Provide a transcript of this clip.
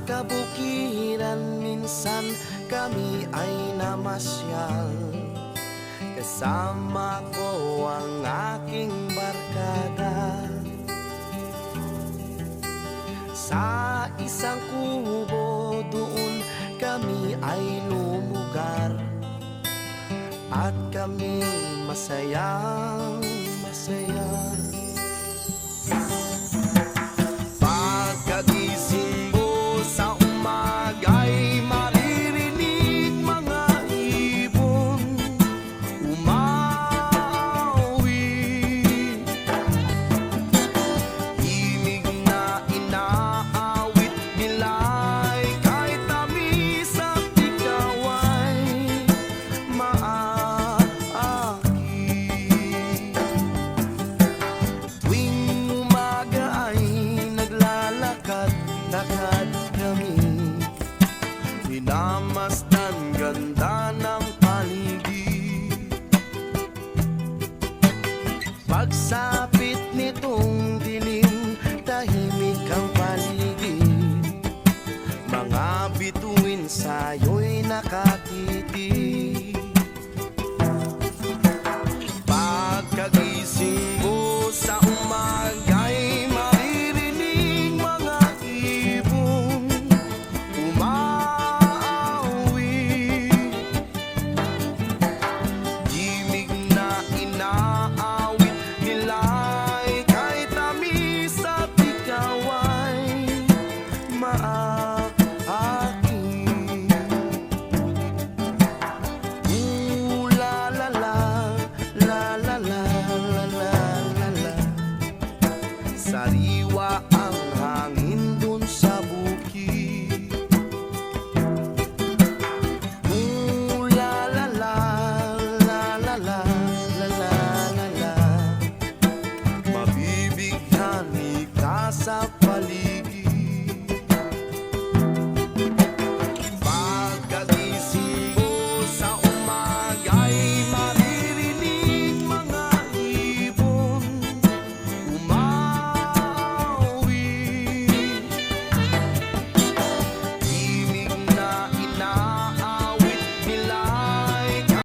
kabukiran minsan kami ay namasyal. Kasama ko ang aking barkada. Sa isang kubo doon kami ay lumugar, at kami masayang masaya. Pagkagising mo sa umaga'y maririnig mga ibon umawi. Himig na inaawit nila'y kahit tamis at ikaw ay maakit. Tuwing umaga ay naglalakad-lakad kami, minamasdan ganda ng paligid. Pagsapit nitong dilim, tahimik ang paligid. Mga bituin sa'yo'y nakatitig. Pagkagising mo sa umaga'y maririnig mga ibon umaawi. Himig na inaawit nila'y kahit tamis at ikaw ay